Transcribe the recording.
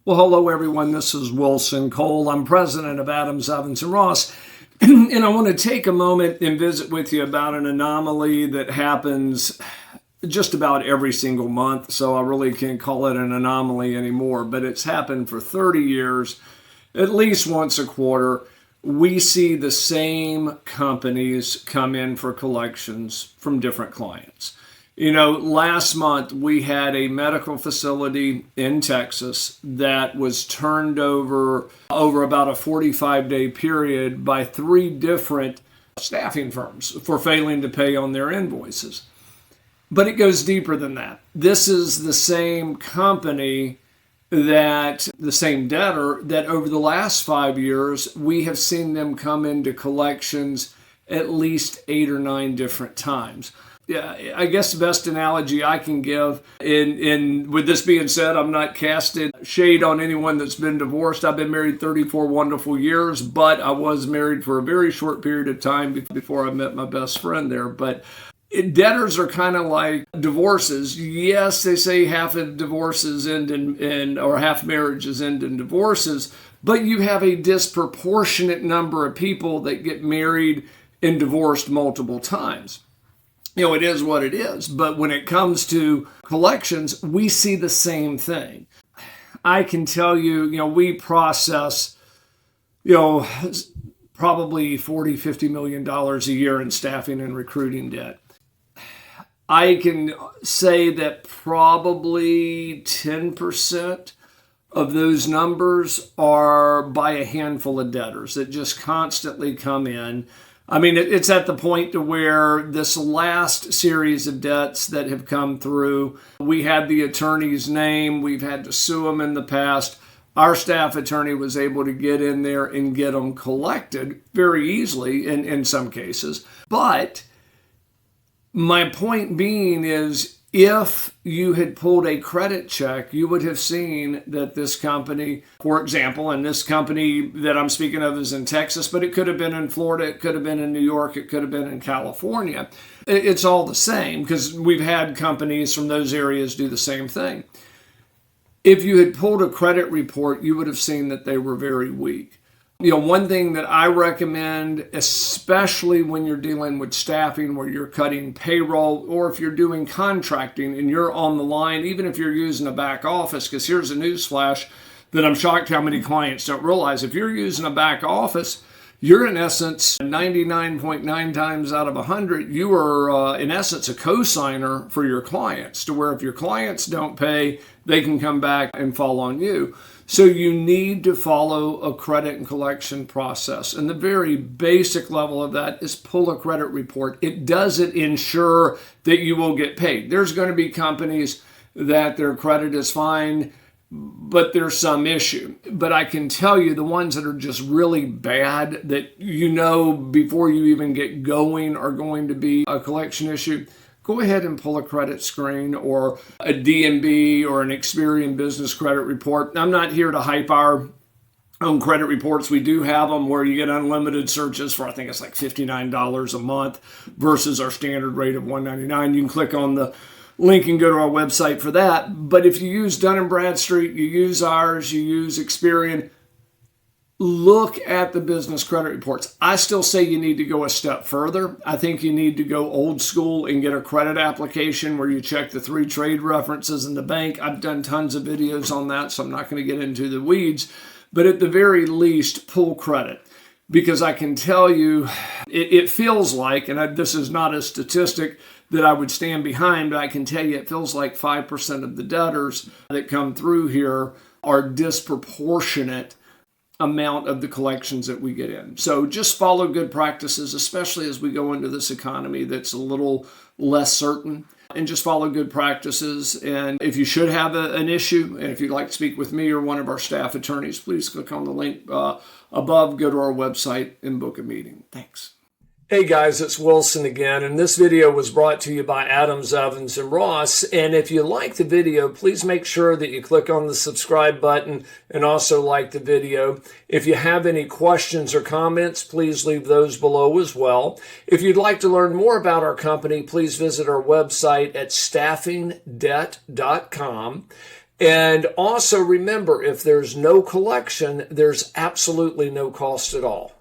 Well, hello, everyone. This is Wilson Cole. I'm president of Adams, Evans, and Ross. And I want to take a moment and visit with you about an anomaly that happens just about every single month. So I really can't call it an anomaly anymore, but it's happened for 30 years, at least once a quarter. We see the same companies come in for collections from different clients. You know, last month we had a medical facility in Texas that was turned over about a 45-day period by 3 different staffing firms for failing to pay on their invoices. But it goes deeper than that. This is the same company the same debtor that over the last 5 years, we have seen them come into collections at least 8 or 9 different times. Yeah, I guess the best analogy I can give, in with this being said, I'm not casting shade on anyone that's been divorced. I've been married 34 wonderful years, but I was married for a very short period of time before I met my best friend there. But debtors are kind of like divorces. Yes, they say half of divorces end or half marriages end in divorces, but you have a disproportionate number of people that get married and divorced multiple times. You know, it is what it is. But when it comes to collections, we see the same thing. I can tell you, we process, probably $40-50 million a year in staffing and recruiting debt. I can say that probably 10% of those numbers are by a handful of debtors that just constantly come in. I mean, it's at the point to where this last series of debts that have come through, we had the attorney's name, we've had to sue them in the past. Our staff attorney was able to get in there and get them collected very easily in some cases. But my point being is, if you had pulled a credit check, you would have seen that this company, for example, and this company that I'm speaking of is in Texas, but it could have been in Florida, it could have been in New York, it could have been in California. It's all the same because we've had companies from those areas do the same thing. If you had pulled a credit report, you would have seen that they were very weak. One thing that I recommend, especially when you're dealing with staffing where you're cutting payroll, or if you're doing contracting and you're on the line, even if you're using a back office, because here's a newsflash that I'm shocked how many clients don't realize. If you're using a back office, you're in essence 99.9 times out of 100, you are in essence a co-signer for your clients, to where if your clients don't pay, they can come back and fall on you. So you need to follow a credit and collection process. And the very basic level of that is pull a credit report. It doesn't ensure that you will get paid. There's going to be companies that their credit is fine, but there's some issue. But I can tell you the ones that are just really bad, that before you even get going are going to be a collection issue, go ahead and pull a credit screen or a DMB or an Experian business credit report. I'm not here to hype our own credit reports. We do have them where you get unlimited searches for, I think it's like $59 a month versus our standard rate of $199. You can click on the link and go to our website for that. But if you use Dun & Bradstreet, you use ours, you use Experian, look at the business credit reports. I still say you need to go a step further. I think you need to go old school and get a credit application where you check the 3 trade references in the bank. I've done tons of videos on that, so I'm not going to get into the weeds. But at the very least, pull credit. Because I can tell you, it feels like, and this is not a statistic that I would stand behind, but I can tell you it feels like 5% of the debtors that come through here are disproportionate amount of the collections that we get in. So just follow good practices, especially as we go into this economy that's a little less certain, and just follow good practices. And if you should have an issue, and if you'd like to speak with me or one of our staff attorneys, please click on the link above, go to our website and book a meeting. Thanks. Hey guys, it's Wilson again, and this video was brought to you by Adams, Evans, and Ross. And if you like the video, please make sure that you click on the subscribe button and also like the video. If you have any questions or comments, please leave those below as well. If you'd like to learn more about our company, please visit our website at staffingdebt.com. And also remember, if there's no collection, there's absolutely no cost at all.